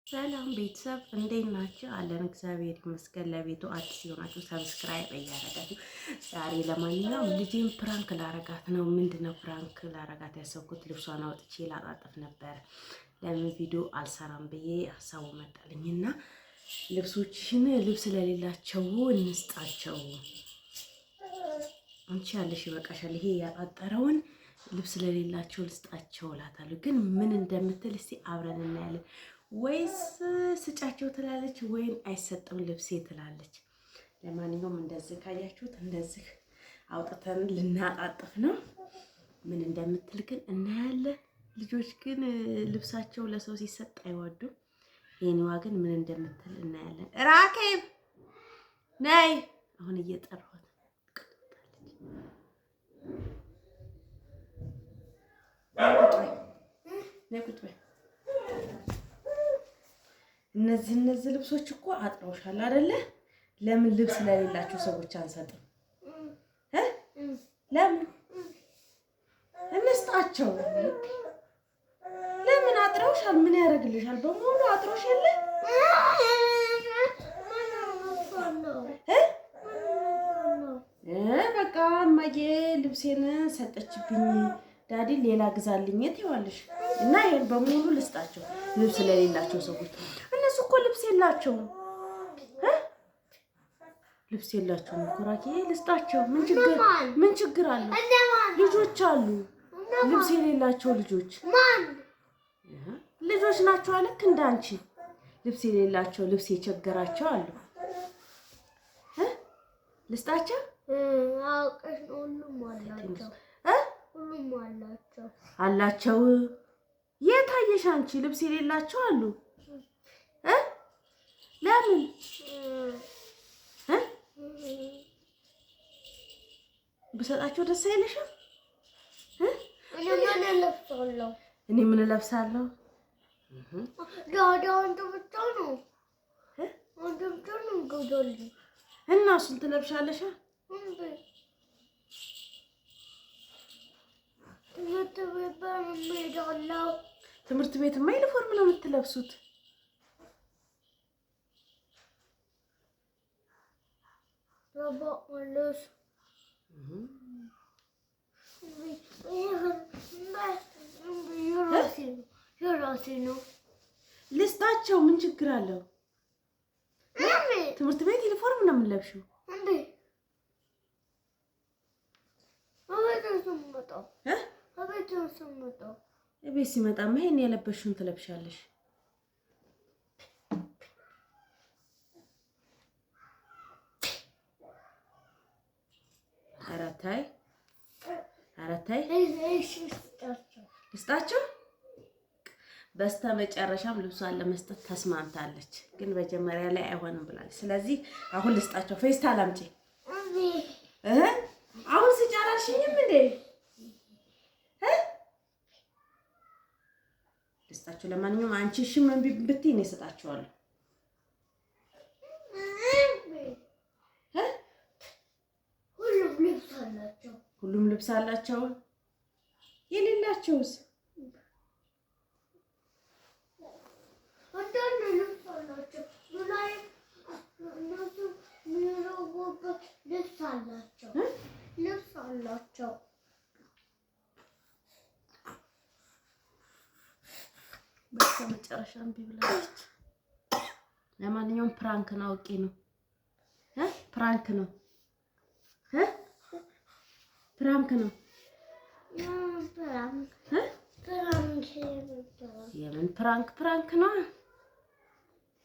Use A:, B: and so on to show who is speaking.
A: ሰላም ቤተሰብ እንዴት ናችሁ? አለን እግዚአብሔር ይመስገን። ለቤቱ አዲስ የሆናችሁ ሰብስክራይብ እያደረጋችሁ ዛሬ ለማንኛውም ልጄን ፕራንክ ላረጋት ነው። ምንድነው ፕራንክ ላረጋት ያሰብኩት? ልብሷን አውጥቼ ላጣጥፍ ነበር። ለምን ቪዲዮ አልሰራም ብዬ ሀሳቡ መጣልኝና ልብሶችሽን ልብስ ለሌላቸው እንስጣቸው። አንቺ ያለሽ ይበቃሻል። ይሄ ያጣጠረውን ልብስ ለሌላቸው ልስጣቸው እላታለሁ። ግን ምን እንደምትል እስቲ አብረን እናያለን። ወይስ ስጫቸው ትላለች ወይም አይሰጥም ልብሴ ትላለች። ለማንኛውም እንደዚህ ካያችሁት እንደዚህ አውጥተን ልናጣጥፍ ነው። ምን እንደምትል ግን እናያለን። ልጆች ግን ልብሳቸው ለሰው ሲሰጥ አይወዱም። የኔዋ ግን ምን እንደምትል እናያለን። ራኬብ ነይ፣ አሁን እየጠራሁት ነይ ቁጭ በይ። እነዚህ ልብሶች እኮ አጥረውሻል አይደለ? ለምን ልብስ ለሌላቸው ሰዎች አንሰጥም? ለምን እንስጣቸው? ለምን አጥረውሻል? ምን ያደርግልሻል? በሙሉ አጥሮሽ የለ በቃ እማዬ ልብሴን ሰጠችብኝ፣ ዳዲ ሌላ ግዛልኝ ትይዋለሽ። እና ይሄን በሙሉ ልስጣቸው ልብስ ለሌላቸው ሰዎች። እነሱ እኮ ልብስ የላቸውም ልብስ የላቸውም። ኩራኬ ልስጣቸው። ምን ችግር አለው? ልጆች አሉ ልብስ የሌላቸው ልጆች ናቸው። ልክ እንዳንቺ ልብስ የሌላቸው ልብስ የቸገራቸው አሉ። ልስጣቸው። አላቸው። የታየሽ አንቺ? ልብስ የሌላቸው አሉ። ለምን ብሰጣቸው ደስ አይልሽም? እኔ ምን እለብሳለሁ? እና እሱን ትለብሻለሽ? ትምህርት ቤትማ ዩኒፎርም ነው የምትለብሱት። ልስጣቸው። ምን ችግር አለው? ትምህርት ቤት ዩኒፎርም ነው የምንለብሽው። ቤት ሲመጣማ ይሄን የለበሽውን ትለብሻለሽ። ኧረ ተይ ልስጣቸው። በስተመጨረሻም ልብሷን ለመስጠት ተስማምታለች። ግን መጀመሪያ ላይ አይሆንም ብላለች። ስለዚህ አሁን ልስጣቸው። ፌስታል አምጪ። አሁን ስጫራሽኝም እንዴ? ልስጣቸው። ለማንኛውም አንቺ እሺ ምን ብትይ ነው እሰጣቸዋለሁ። ሁሉም ልብስ አላቸው። የሌላቸውስ? ልብስ አላቸው። በስተመጨረሻ እምቢ ብላለች። ለማንኛውም ፕራንክ ነው፣ አውቄ ነው። ፕራንክ ነው የምን ፕራንክ ነው?